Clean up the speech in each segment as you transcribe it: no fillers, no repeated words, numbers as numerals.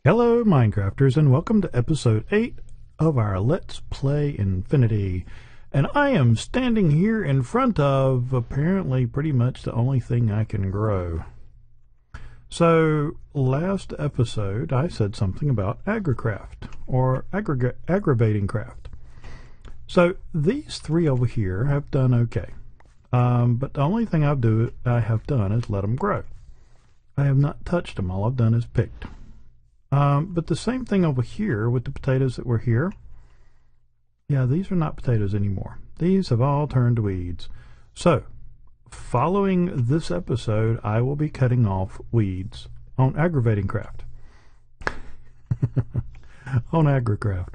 Hello Minecrafters, and welcome to episode 8 of our Let's Play Infinity. And I am standing here in front of apparently pretty much the only thing I can grow. So last episode I said something about agricraft or aggravating craft. So these three over here have done okay. But the only thing I have done is let them grow. I have not touched them. All I've done is picked. But the same thing over here with the potatoes that were here. Yeah, these are not potatoes anymore. These have all turned to weeds. So, following this episode, I will be cutting off weeds on aggravating craft. On agricraft.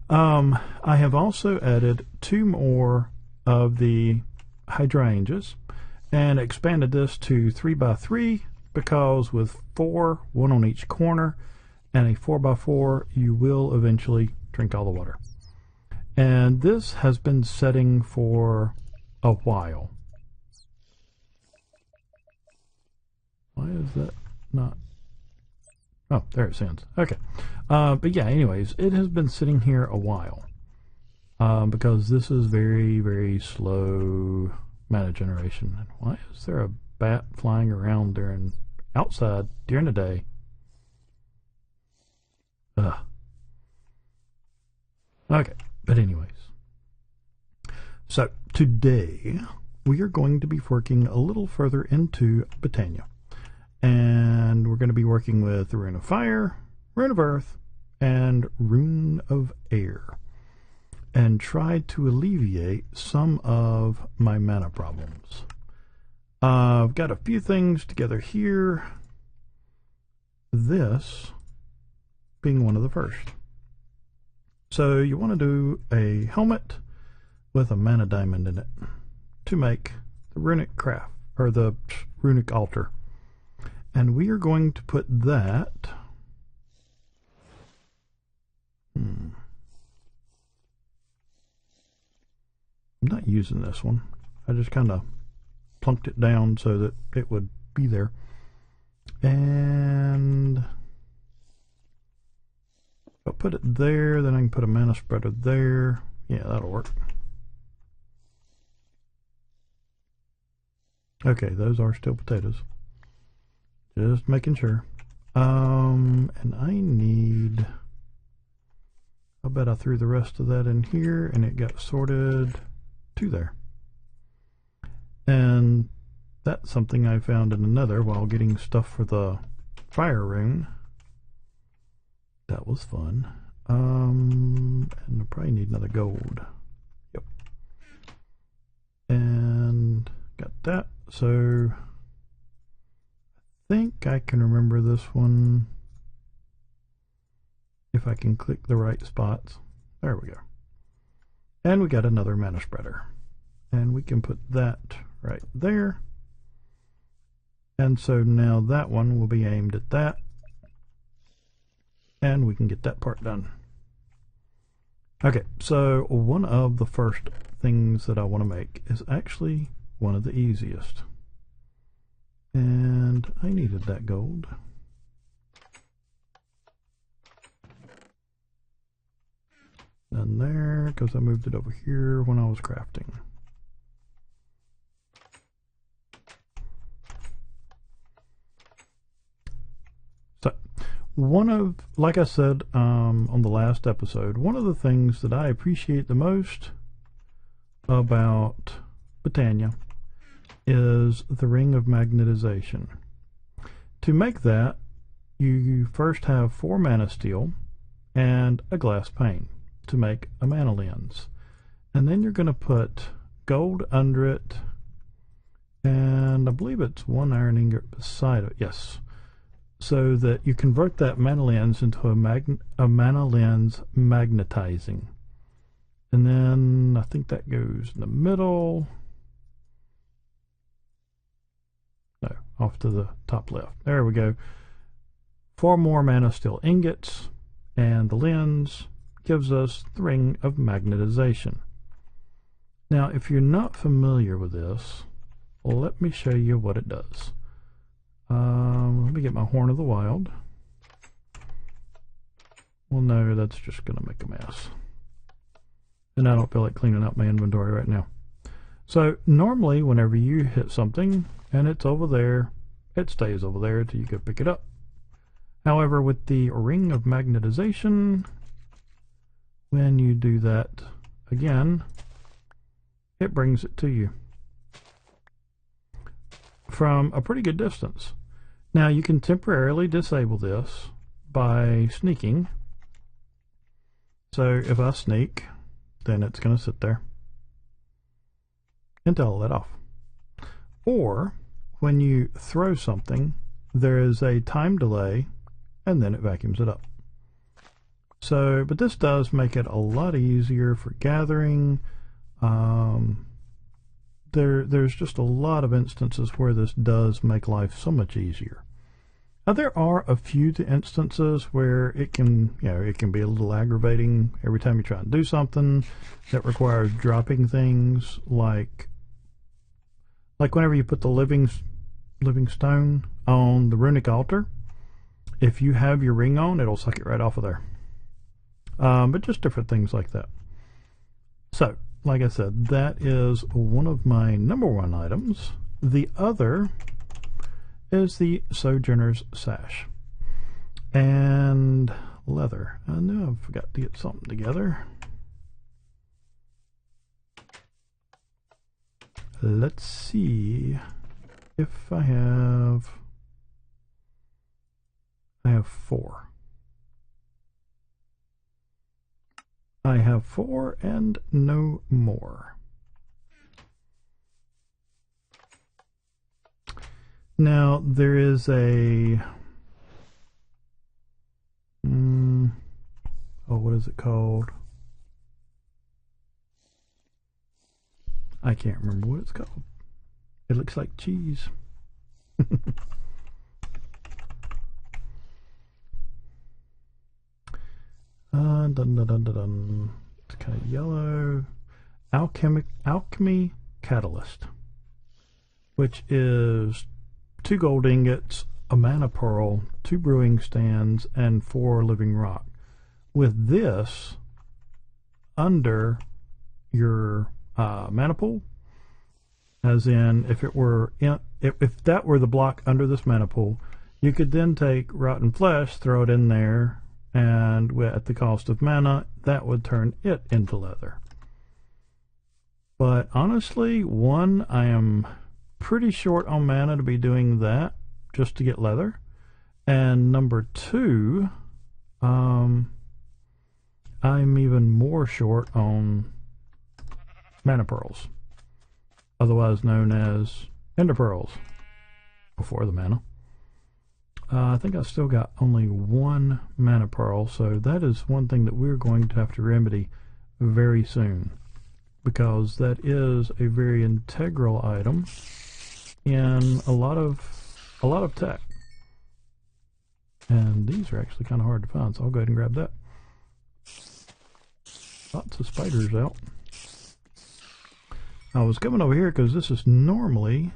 I have also added 2 more of the Hydroangeas and expanded this to 3x3 because with 4, 1 on each corner, and a 4x4, you will eventually drink all the water. And this has been setting for a while. Why is that not? Oh, there it sends. Okay. But yeah, anyways, it has been sitting here a while. Because this is very, very slow mana generation. Why is there a bat flying around outside during the day? Ugh. Okay, but anyways. So today we are going to be working a little further into Botania. And we're going to be working with the Rune of Fire, Rune of Earth, and Rune of Air. And try to alleviate some of my mana problems. I've got a few things together here. This being one of the first. So you want to do a helmet with a mana diamond in it to make the runic craft, or the runic altar. And we are going to put that I'm not using this one. I just kind of plunked it down so that it would be there. And I'll put it there, then I can put a mana spreader there. Yeah, that'll work. Okay, those are still potatoes. Just making sure. And I need... I bet I threw the rest of that in here and it got sorted to there. And that's something I found in another while getting stuff for the fire ring. That was fun. And I probably need another gold. Yep. And got that. So I think I can remember this one if I can click the right spots. There we go. And we got another mana spreader. And we can put that right there. And so now that one will be aimed at that. And we can get that part done. Okay, so one of the first things that I want to make is actually one of the easiest. And I needed that gold. Done there, because I moved it over here when I was crafting. Like I said on the last episode, one of the things that I appreciate the most about Botania is the ring of magnetization. To make that, you first have 4 mana steel and a glass pane to make a mana lens. And then you're going to put gold under it, and I believe it's 1 iron ingot beside it. Yes. So that you convert that mana lens into a mana lens magnetizing. And then I think that goes in the middle. No, off to the top left. There we go. 4 more mana steel ingots, and the lens gives us the ring of magnetization. Now, if you're not familiar with this, let me show you what it does. Let me get my Horn of the Wild. Well, no, that's just going to make a mess. And I don't feel like cleaning up my inventory right now. So normally whenever you hit something and it's over there, it stays over there till you go pick it up. However, with the ring of magnetization, when you do that again, it brings it to you from a pretty good distance. Now you can temporarily disable this by sneaking. So if I sneak, then it's going to sit there until I let off. Or when you throw something, there is a time delay and then it vacuums it up. So, but this does make it a lot easier for gathering. There's just a lot of instances where this does make life so much easier. Now, there are a few instances where it can, it can be a little aggravating every time you try and do something that requires dropping things, like whenever you put the living stone on the runic altar. If you have your ring on, it'll suck it right off of there. But just different things like that. So, like I said, that is one of my #1 items. The other is the Sojournor's Sash. And leather. I know I forgot to get something together. Let's see if I have 4. I have 4 and no more. Now there is a what is it called? I can't remember what it's called. It looks like cheese. It's kind of yellow. Alchemy Catalyst, which is 2 gold ingots, a mana pearl, 2 brewing stands, and 4 living rock. With this under your mana pool, as in if that were the block under this mana pool, you could then take rotten flesh, throw it in there, and at the cost of mana, that would turn it into leather. But honestly, one, I am pretty short on mana to be doing that just to get leather, and number 2, I'm even more short on mana pearls, otherwise known as ender pearls before the mana. I think I've still got only 1 mana pearl, so that is one thing that we're going to have to remedy very soon, because that is a very integral item in a lot of tech. And these are actually kind of hard to find, so I'll go ahead and grab that. Lots of spiders out. I was coming over here because this is normally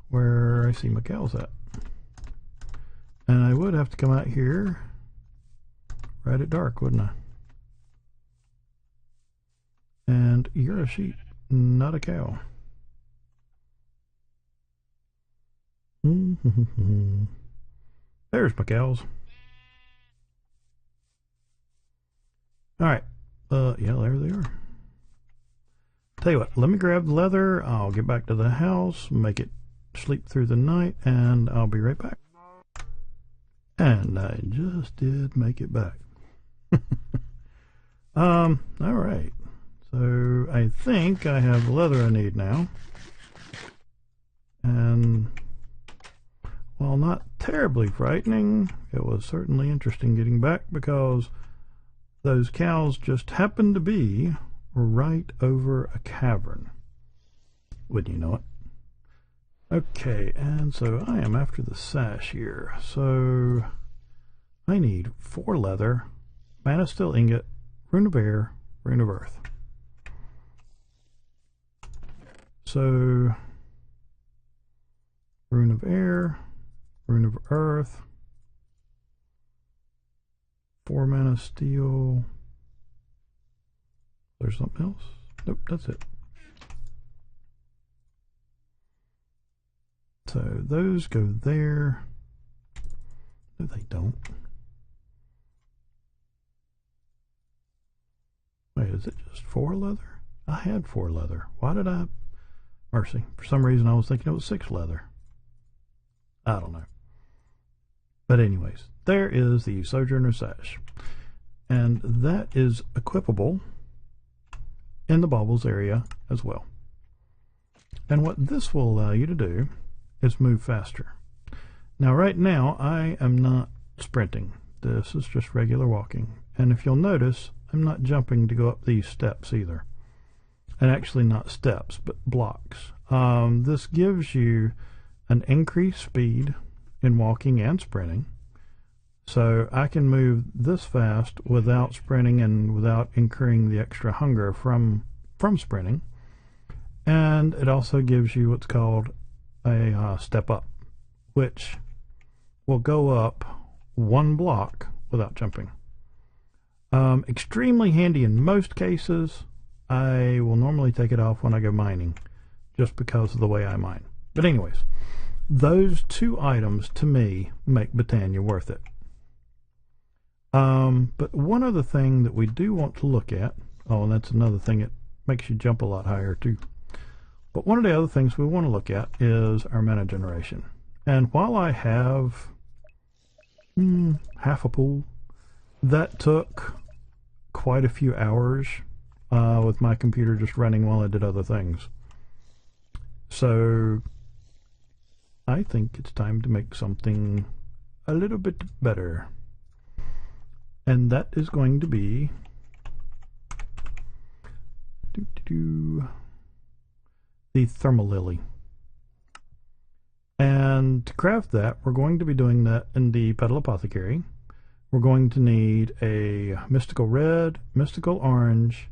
where I see my cows at. And I would have to come out here right at dark, wouldn't I? And you're a sheep, not a cow. There's my cows. Alright. Yeah, there they are. Tell you what, let me grab the leather. I'll get back to the house, make it sleep through the night, and I'll be right back. And I just did make it back. Alright. So I think I have the leather I need now. And while not terribly frightening, it was certainly interesting getting back, because those cows just happened to be right over a cavern. Wouldn't you know it? Okay, and so I am after the sash here. So I need 4 leather, mana steel ingot, rune of air, rune of earth. So rune of air, rune of earth, 4 mana steel. There's something else? Nope, that's it. So those go there. No, they don't. Wait, is it just 4 leather? I had 4 leather. Why did I? Mercy. For some reason I was thinking it was 6 leather. I don't know. But anyways, there is the Soujournor Sash. And that is equipable in the baubles area as well. And what this will allow you to do is move faster. Now right now I am not sprinting. This is just regular walking. And if you'll notice, I'm not jumping to go up these steps either. And actually not steps, but blocks. This gives you an increased speed in walking and sprinting. So I can move this fast without sprinting and without incurring the extra hunger from sprinting. And it also gives you what's called a step up, which will go up 1 block without jumping. Extremely handy in most cases. I will normally take it off when I go mining, just because of the way I mine. But anyways, those 2 items to me make Britannia worth it. But one other thing that we do want to look at, oh, and that's another thing, it makes you jump a lot higher too. But one of the other things we want to look at is our mana generation. And while I have half a pool, that took quite a few hours with my computer just running while I did other things. So I think it's time to make something a little bit better. And that is going to be the thermal lily. And to craft that, we're going to be doing that in the petal apothecary. We're going to need a mystical red, mystical orange,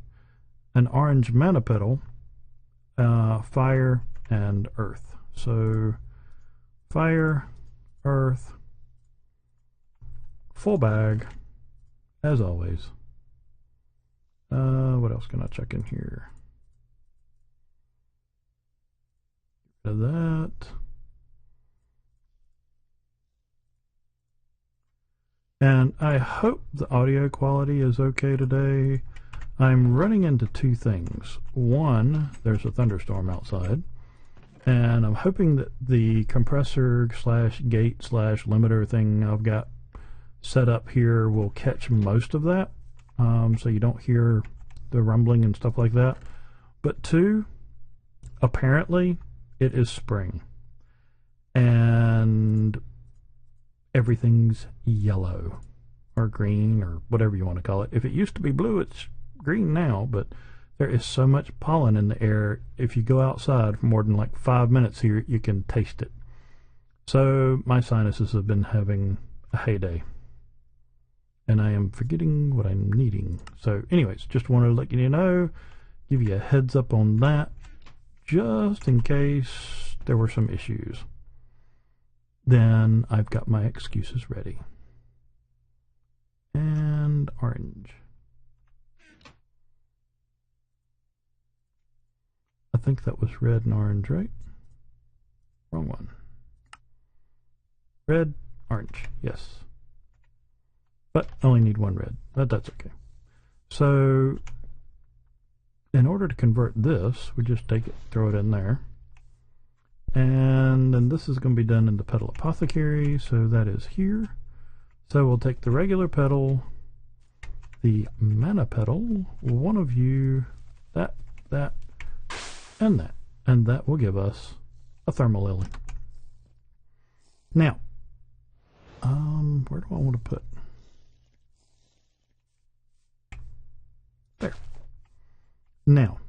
an orange mana petal, fire, and earth. So fire, earth, full bag, as always. What else can I check in here? Get rid of that. And I hope the audio quality is okay today. I'm running into 2 things. One, there's a thunderstorm outside, and I'm hoping that the compressor slash gate slash limiter thing I've got set up here will catch most of that, so you don't hear the rumbling and stuff like that. But 2, apparently it is spring, and everything's yellow or green or whatever you want to call it. If it used to be blue, it's green now, but there is so much pollen in the air. If you go outside for more than like 5 minutes here, you can taste it. So my sinuses have been having a heyday, and I am forgetting what I'm needing. So anyways, just wanted to let you know, give you a heads up on that, just in case there were some issues. Then I've got my excuses ready. And orange. I think that was red and orange, right? Wrong one. Red, orange, yes. But I only need 1 red, but that's okay. So in order to convert this, we just take it, throw it in there. And then this is going to be done in the petal apothecary, so that is here. So we'll take the regular petal, the mana petal, one of you, that, and that. And that will give us a thermal lily. Now, where do I want to put? There. Now,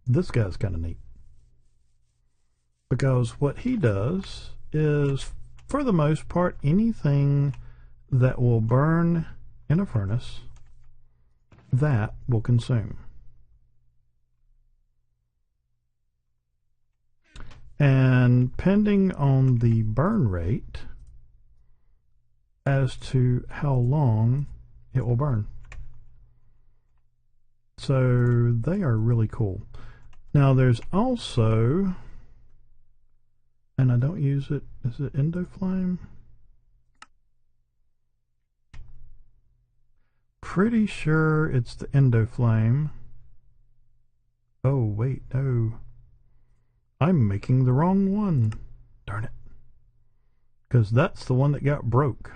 this guy's kind of neat, because what he does is, for the most part, anything that will burn in a furnace, that will consume. And depending on the burn rate as to how long it will burn. So they are really cool. Now there's also, and I don't use it, is it Endoflame? Pretty sure it's the Endoflame. Oh wait, no. I'm making the wrong one. Darn it. Because that's the one that got broke.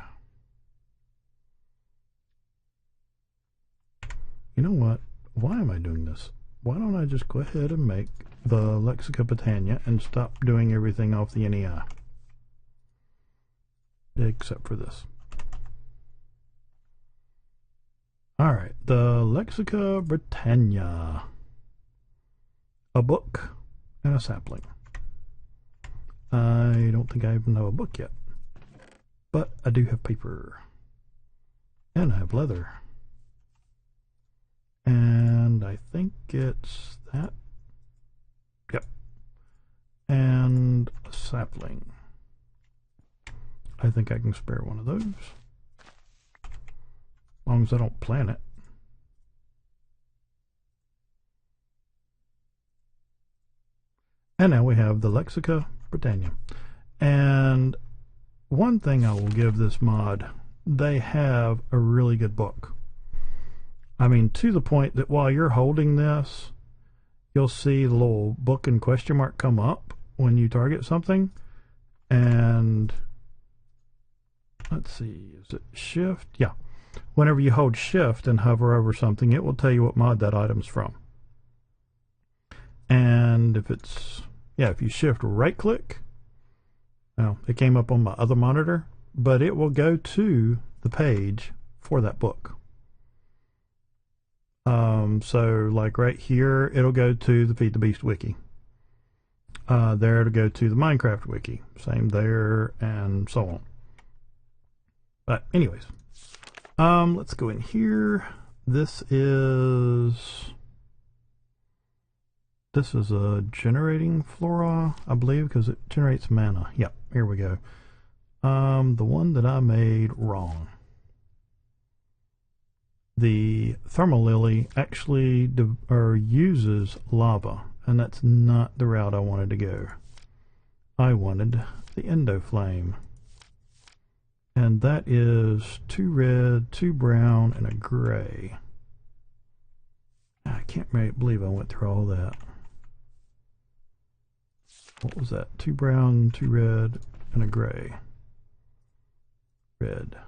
You know what? Why am I doing this? Why don't I just go ahead and make the Lexica Britannia and stop doing everything off the NEI? Except for this. Alright, the Lexica Britannia. A book and a sapling. I don't think I even have a book yet. But I do have paper. And I have leather. And I think it's that. Yep. And a sapling. I think I can spare one of those. As long as I don't plant it. And now we have the Lexica Britannia. And one thing I will give this mod, they have a really good book. I mean, to the point that while you're holding this, you'll see the little book and question mark come up when you target something. And let's see, is it shift? Yeah. Whenever you hold shift and hover over something, it will tell you what mod that item's from. And if it's, yeah, if you shift right click, now it came up on my other monitor, but it will go to the page for that book. So like right here, it'll go to the Feed the Beast wiki. There it'll go to the Minecraft wiki. Same there and so on. But anyways, let's go in here. This is a generating flora, I believe, because it generates mana. Yep, here we go. The one that I made wrong. The thermal lily actually uses lava, and that's not the route I wanted to go. I wanted the Endoflame. And that is 2 red, 2 brown, and a gray. I can't believe I went through all that. What was that? 2 brown, 2 red, and a gray. Red.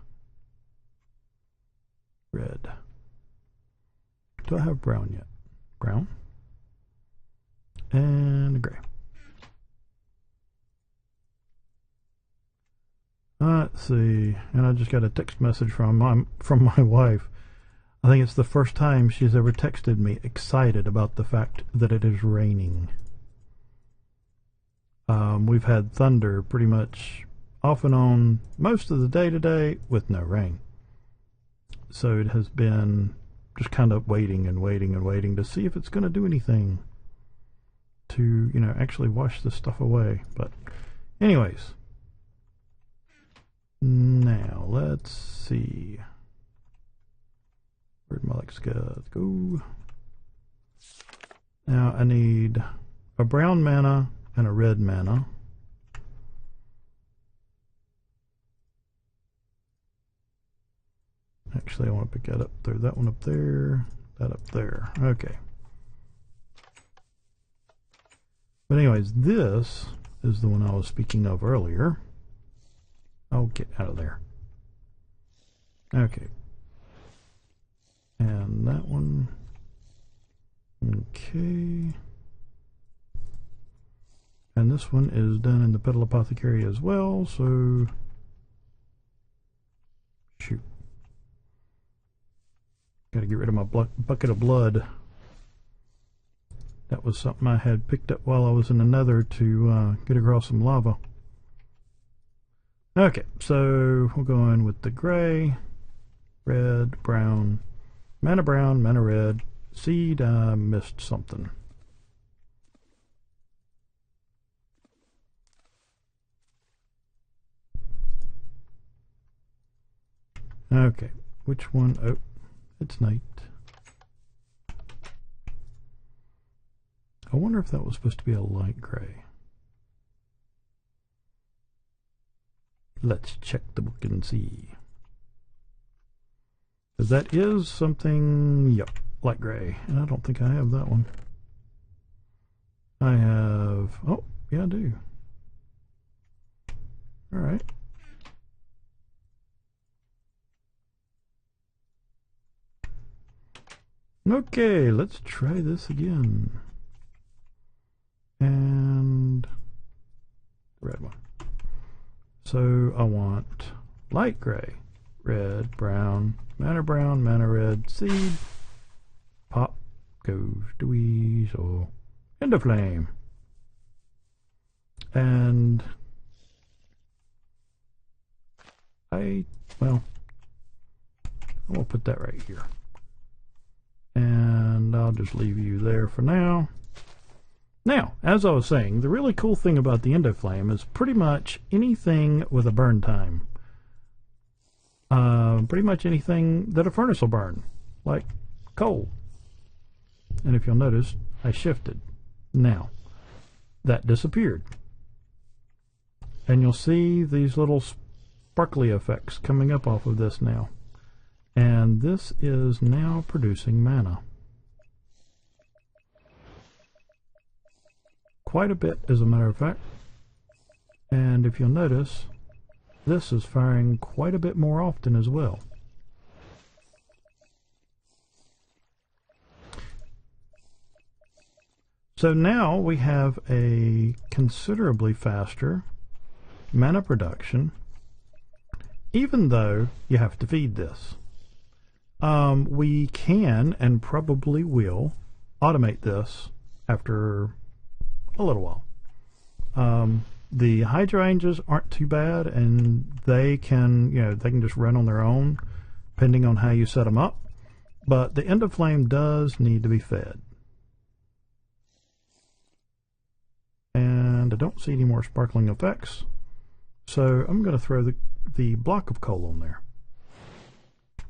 Red. Do I have brown yet? Brown. And a gray. Let's see. And I just got a text message from my wife. I think it's the first time she's ever texted me excited about the fact that it is raining. We've had thunder pretty much off and on most of the day today with no rain. So it has been just kind of waiting and waiting and waiting to see if it's going to do anything to, you know, actually wash this stuff away. But anyways, now let's see. Where'd my Lexica go? Now I need a brown mana and a red mana. Actually, I want to pick that up there. That one up there. That up there. Okay. But anyways, this is the one I was speaking of earlier. Oh, get out of there. Okay. And that one. Okay. And this one is done in the Petal Apothecary as well, so shoot. Gotta get rid of my bucket of blood. That was something I had picked up while I was in the nether to get across some lava. Okay, so we'll go in with the gray, red, brown, mana red, seed. I missed something. Okay, which one? Oh, it's night. I wonder if that was supposed to be a light gray. Let's check the book and see. Because that is something, yep, light gray. And I don't think I have that one. I have, oh, yeah, I do. All right. Okay, let's try this again. And red one. So I want light gray, red, brown, mana red, seed, pop, goes to weasel, into flame. And well, I'll put that right here. And I'll just leave you there for now. Now, as I was saying, the really cool thing about the Endoflame is pretty much anything with a burn time. Pretty much anything that a furnace will burn, like coal. And if you'll notice, I shifted. Now, that disappeared. And you'll see these little sparkly effects coming up off of this now. And this is now producing mana. Quite a bit, as a matter of fact. And if you'll notice, this is firing quite a bit more often as well. So now we have a considerably faster mana production, even though you have to feed this. We can and probably will automate this after a little while. The Hydroangeas aren't too bad, and they can, they can just run on their own, depending on how you set them up. But the Endoflame does need to be fed. And I don't see any more sparkling effects, so I'm going to throw the block of coal on there.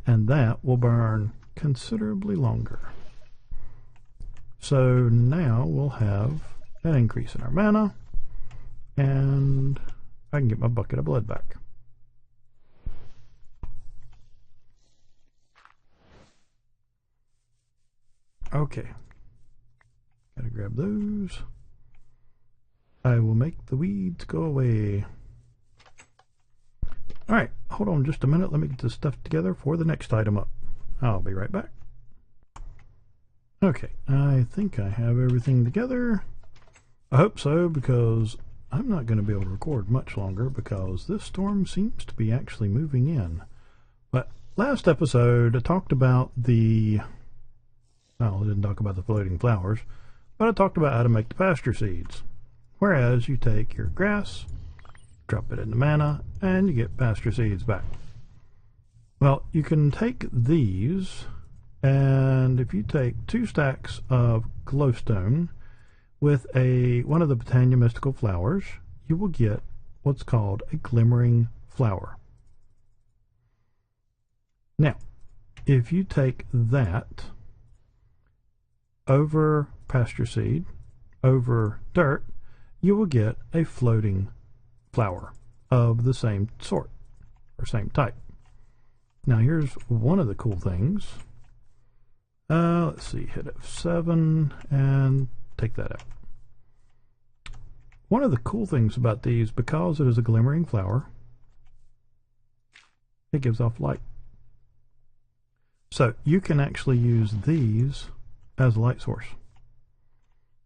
And that will burn considerably longer. So now we'll have an increase in our mana, and I can get my bucket of blood back. Okay, gotta grab those. I will make the weeds go away. Alright, hold on just a minute. Let me get this stuff together for the next item up. I'll be right back. Okay, I think I have everything together. I hope so, because I'm not going to be able to record much longer because this storm seems to be actually moving in. But last episode I talked about I didn't talk about the floating flowers, but I talked about how to make the pasture seeds. Whereas you take your grass, drop it into mana, and you get pasture seeds back. Well, you can take these, and if you take 2 stacks of glowstone with one of the Botania mystical flowers, you will get what's called a glimmering flower. Now, if you take that over pasture seed, over dirt, you will get a floating flower of the same sort, or same type. Now here's one of the cool things. Let's see, hit F7 and take that out. One of the cool things about these, because it is a glimmering flower, it gives off light. So you can actually use these as a light source.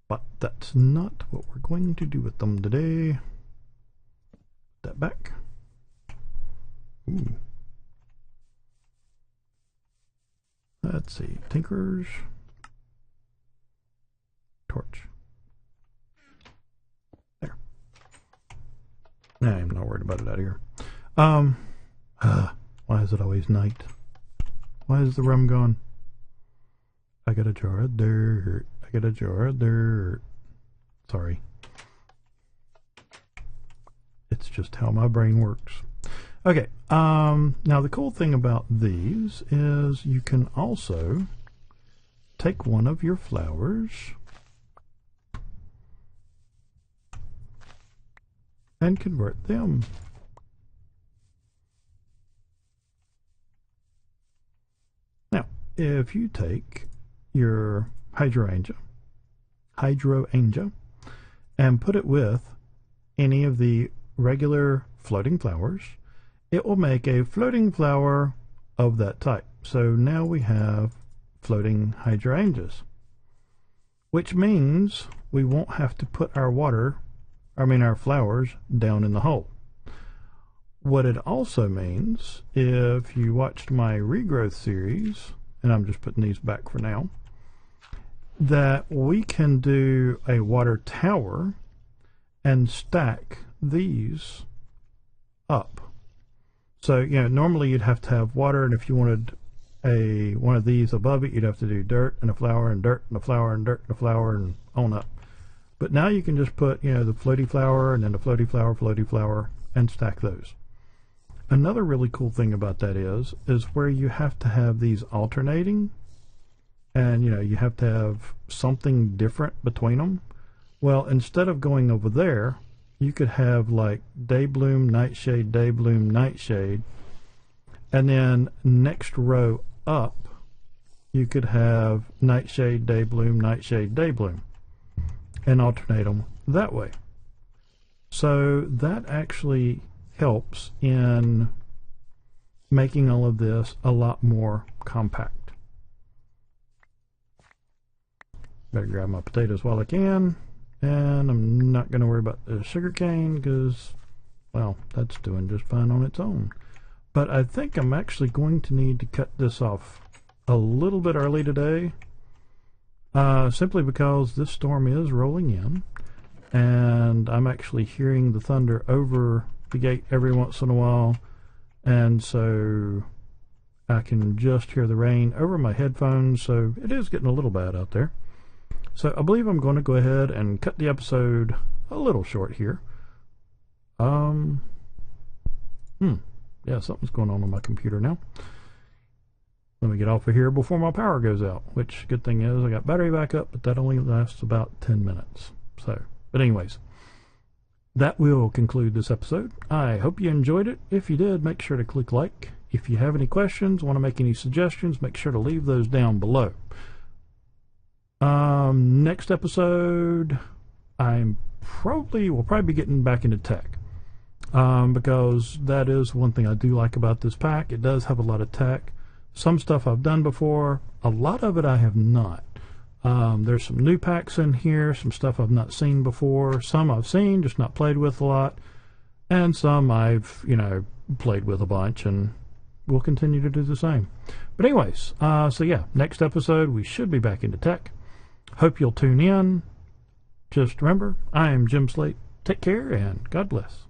But that's not what we're going to do with them today. Put that back. Ooh. Let's see, Tinker's torch. There. I'm not worried about it out here. Why is it always night? Why is the rum gone? I got a jar of dirt. I got a jar of dirt. Sorry. It's just how my brain works. Okay, now the cool thing about these is you can also take one of your flowers and convert them. Now, if you take your hydrangea, and put it with any of the regular floating flowers, it will make a floating flower of that type. So now we have floating hydrangeas, which means we won't have to put our our flowers down in the hole. What it also means, if you watched my regrowth series, and I'm just putting these back for now, that we can do a water tower and stack these up. So, you know, normally you'd have to have water, and if you wanted one of these above it, you'd have to do dirt and a flower and dirt and a flower and dirt and a flower and on up. But now you can just put, you know, the floaty flower and then the floaty flower, and stack those. Another really cool thing about that is where you have to have these alternating, and, you know, you have to have something different between them. Well, instead of going over there, you could have like day bloom, nightshade, day bloom, nightshade, and then next row up, you could have nightshade, day bloom, nightshade, day bloom, and alternate them that way. So that actually helps in making all of this a lot more compact. Better grab my potatoes while I can, and I'm not going to worry about the sugar cane because, well, that's doing just fine on its own. But I think I'm actually going to need to cut this off a little bit early today, simply because this storm is rolling in, and I'm actually hearing the thunder over the gate every once in a while, and so I can just hear the rain over my headphones, so it is getting a little bad out there. So I believe I'm going to go ahead and cut the episode a little short here. Yeah, something's going on my computer now. Let me get off of here before my power goes out, which, good thing is I got battery backup, but that only lasts about 10 minutes. So, but anyways, that will conclude this episode. I hope you enjoyed it. If you did, make sure to click like. If you have any questions, want to make any suggestions, make sure to leave those down below. Next episode, we'll probably be getting back into tech, because that is one thing I do like about this pack. It does have a lot of tech. Some stuff I've done before, a lot of it I have not. There's some new packs in here, some stuff I've not seen before, some I've seen, just not played with a lot, and some I've, you know, played with a bunch, and we'll continue to do the same. But anyways, so yeah, next episode we should be back into tech. Hope you'll tune in. Just remember, I am Jim Slate. Take care and God bless.